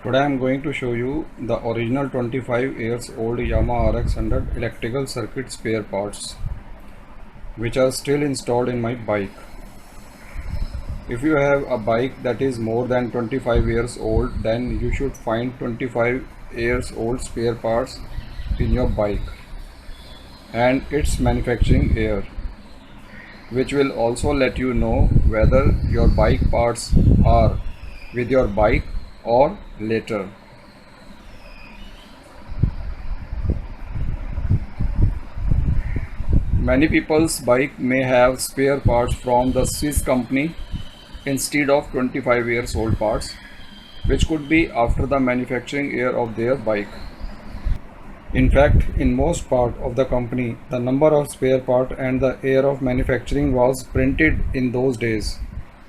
Today I am going to show you the original 25 years old Yamaha RX100 electrical circuit spare parts which are still installed in my bike. If you have a bike that is more than 25 years old, then you should find 25 years old spare parts in your bike and its manufacturing year, which will also let you know whether your bike parts are with your bike or later. Many people's bike may have spare parts from the Swiss company instead of 25 years old parts, which could be after the manufacturing year of their bike. In fact, in most part of the company, the number of spare part and the year of manufacturing was printed in those days,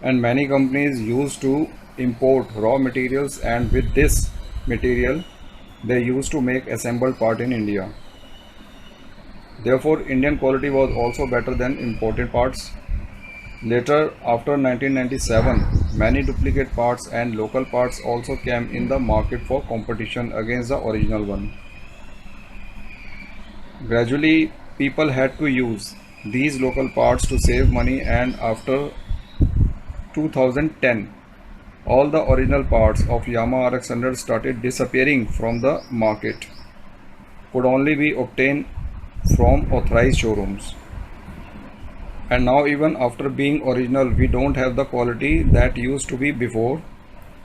and many companies used to import raw materials, and with this material they used to make assembled part in India. Therefore, Indian quality was also better than imported parts. Later, after 1997, many duplicate parts and local parts also came in the market for competition against the original one. Gradually, people had to use these local parts to save money, and after 2010, all the original parts of Yamaha RX100 started disappearing from the market, could only be obtained from authorized showrooms. And now, even after being original, we don't have the quality that used to be before.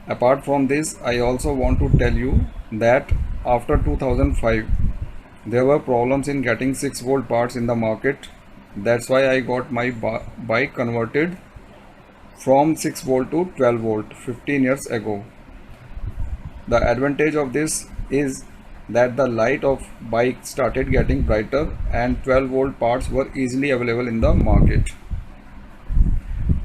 Apart from this, I also want to tell you that after 2005 there were problems in getting 6-volt parts in the market. That's why I got my bike converted from 6-volt to 12-volt 15 years ago. The advantage of this is that the light of bike started getting brighter and 12-volt parts were easily available in the market.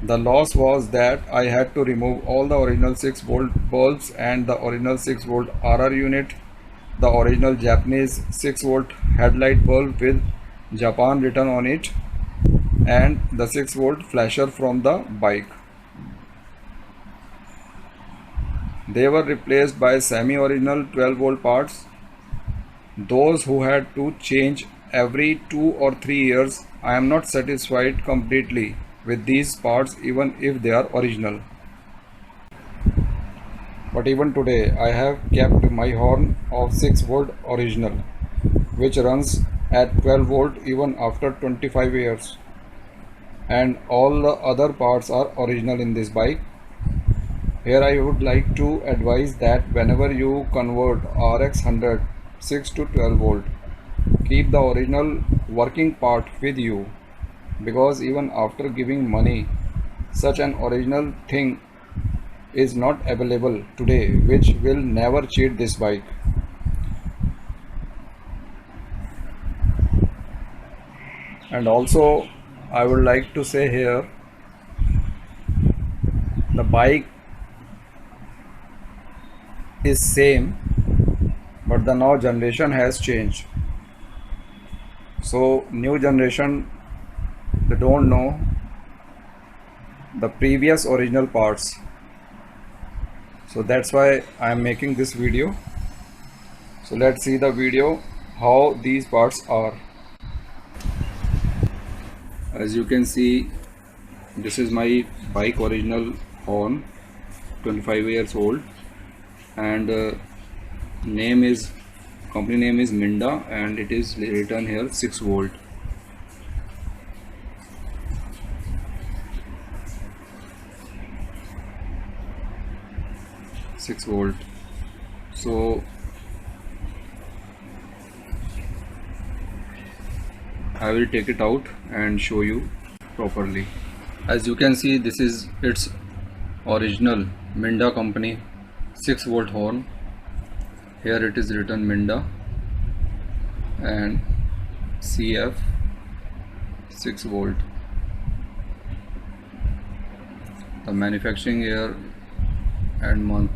The loss was that I had to remove all the original 6-volt bulbs and the original 6-volt RR unit, the original Japanese 6-volt headlight bulb with Japan written on it, and the 6-volt flasher from the bike. They were replaced by semi-original 12-volt parts. Those who had to change every 2 or 3 years, I am not satisfied completely with these parts even if they are original. But even today I have kept my horn of 6-volt original, which runs at 12-volt even after 25 years, and all the other parts are original in this bike. Here I would like to advise that whenever you convert RX100 6 to 12-volt, keep the original working part with you, because even after giving money, such an original thing is not available today, which will never cheat this bike. And also, I would like to say here, the bike is same, but the now generation has changed. So new generation, they don't know the previous original parts. So that's why I am making this video. So let's see the video how these parts are. As you can see, this is my bike original horn, 25 years old, and company name is Minda, and it is written here 6-volt. So I will take it out and show you properly. As you can see, this is its original Minda company 6-volt horn. Here it is written Minda and CF 6-volt. The manufacturing year and month.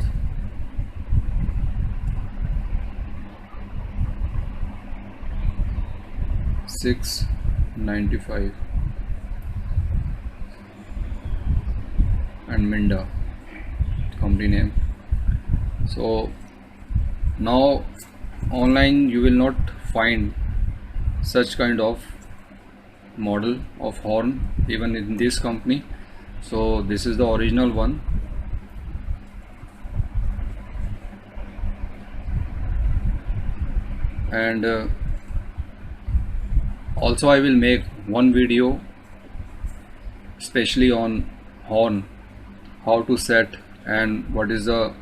$695 and Minda company name. So Now online you will not find such kind of model of horn even in this company. So this is the original one. And also I will make one video especially on horn, how to set and what is the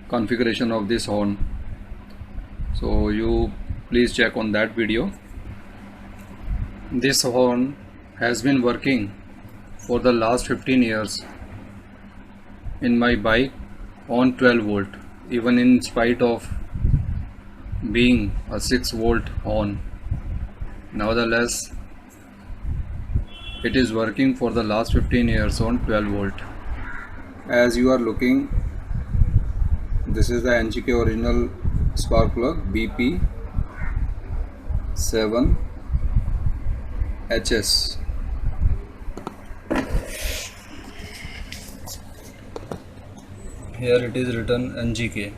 configuration of this horn. So you please check on that video. This horn has been working for the last 15 years in my bike on 12 volt, even in spite of being a 6 volt horn. Nevertheless, it is working for the last 15 years on 12 volt. As you are looking, this is the NGK original spark plug BP7HS. Here it is written NGK.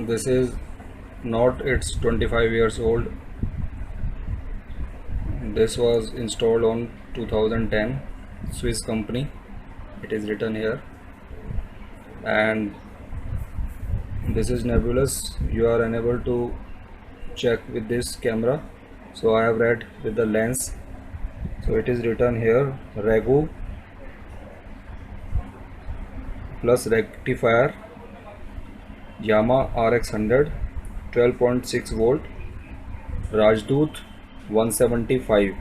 This is not its 25 years old. This was installed on 2010, Swiss company. It is written here. And this is nebulous. You are unable to check with this camera. So I have read with the lens. So it is written here Regu plus rectifier Yamaha RX100 12.6 volt Rajdoot 175,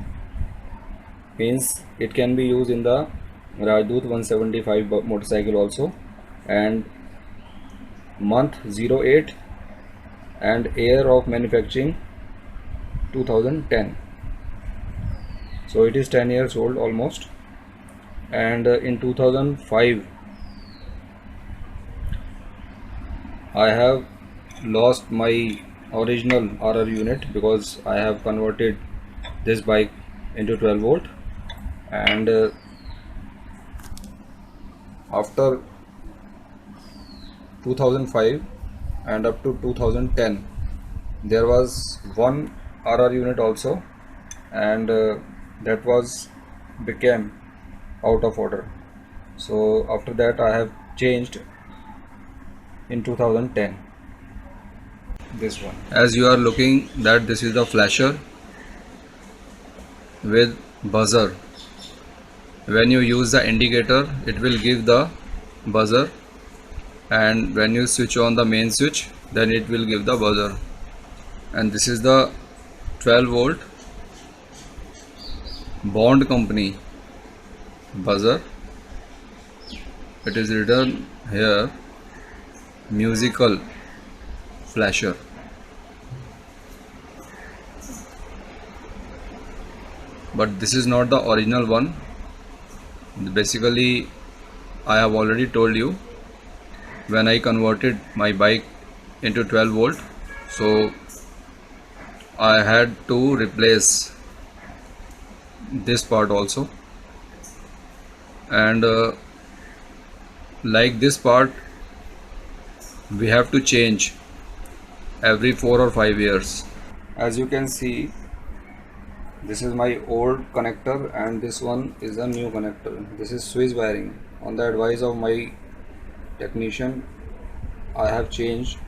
means it can be used in the Rajdoot 175 motorcycle also, and month 08 and year of manufacturing 2010. So it is 10 years old almost. And in 2005 I have lost my original RR unit because I have converted this bike into 12 volt. And after 2005 and up to 2010 there was one RR unit also, and that was became out of order. So after that I have changed in 2010 this one. As you are looking that this is the flasher with buzzer. When you use the indicator it will give the buzzer, and when you switch on the main switch then it will give the buzzer. And this is the 12 volt Bond company buzzer. It is written here musical flasher. But this is not the original one. Basically I have already told you, when I converted my bike into 12 volt, so I had to replace this part also. And like this part we have to change every 4 or 5 years. As you can see, this is my old connector and this one is a new connector. This is Swiss wiring. On the advice of my technician I have changed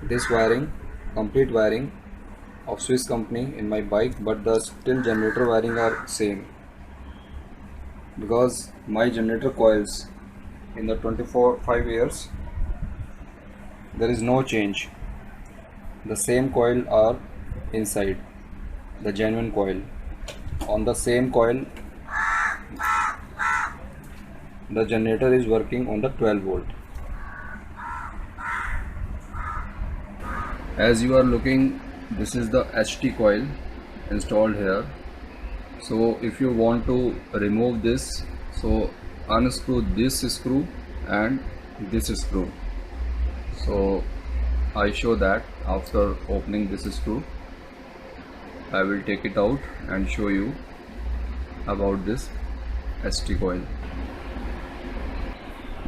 this wiring, complete wiring of Swiss company in my bike, but the still generator wiring are same, because my generator coils in the 5 years there is no change. The same coil are inside, the genuine coil. On the same coil the generator is working on the 12 volt. As you are looking, this is the HT coil installed here. So if you want to remove this, so unscrew this screw and this screw. So I show that after opening this screw. I will take it out and show you about this ST coil.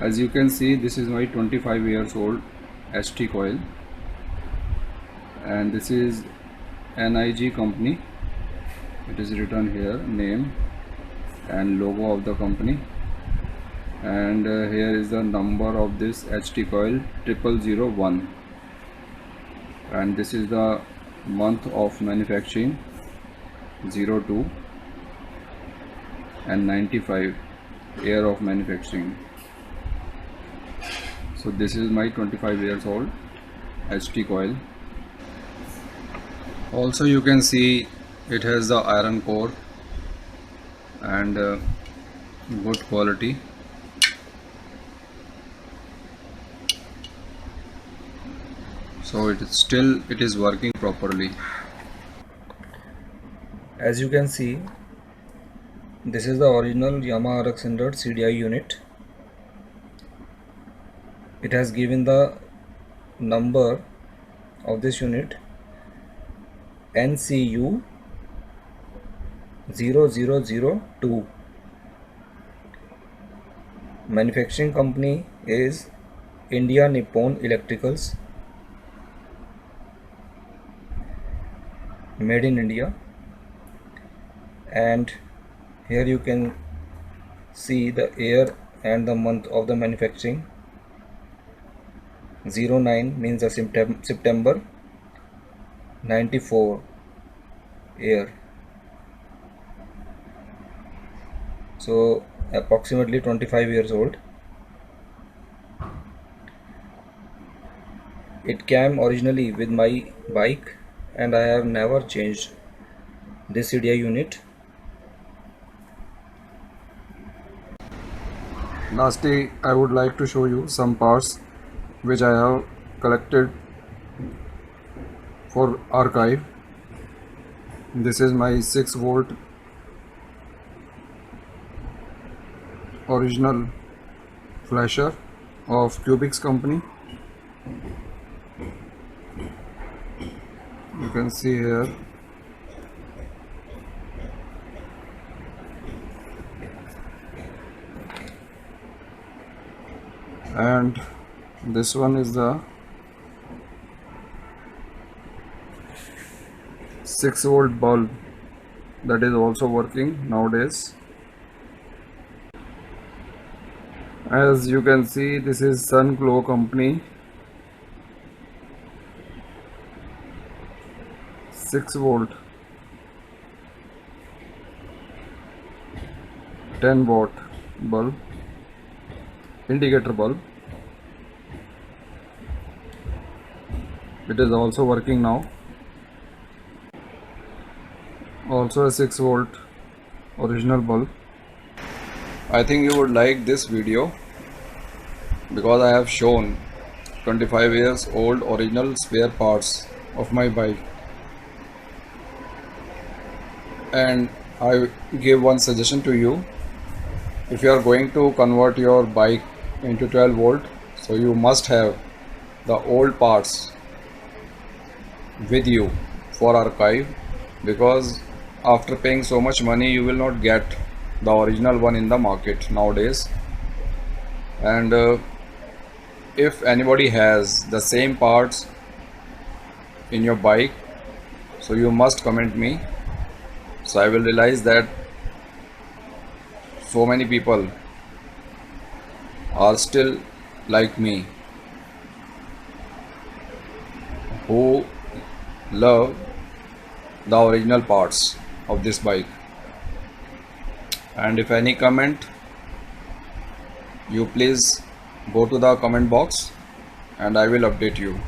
As you can see, this is my 25 years old ST coil, and this is NIG company. It is written here, name and logo of the company, and here is the number of this HT coil 0001, and this is the month of manufacturing 02 and 95 year of manufacturing. So this is my 25 years old HT coil. Also you can see it has the iron core and good quality. So it is working properly. As you can see, this is the original Yamaha RX 100 CDI unit. It has given the number of this unit NCU 0002. Manufacturing company is India Nippon Electricals, made in India. And here you can see the year and the month of the manufacturing. 09 means the September, 94 year. So approximately 25 years old. It came originally with my bike, and I have never changed this CDI unit. Lastly, I would like to show you some parts which I have collected for archive. This is my 6-volt original flasher of Cubix company. You can see here. And this one is the 6-volt bulb that is also working nowadays. As you can see, this is Sun Glow company 6-volt 10-watt bulb, indicator bulb. It is also working now. Also a 6-volt original bulb. I think you would like this video because I have shown 25 years old original spare parts of my bike, and I give one suggestion to you. If you are going to convert your bike into 12 volt, so you must have the old parts with you for archive, because after paying so much money you will not get the original one in the market nowadays. And if anybody has the same parts in your bike, so you must comment me, so I will realize that so many people are still like me who love the original parts of this bike. And if any comment, you please go to the comment box and I will update you.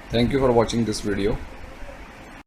Thank you for watching this video.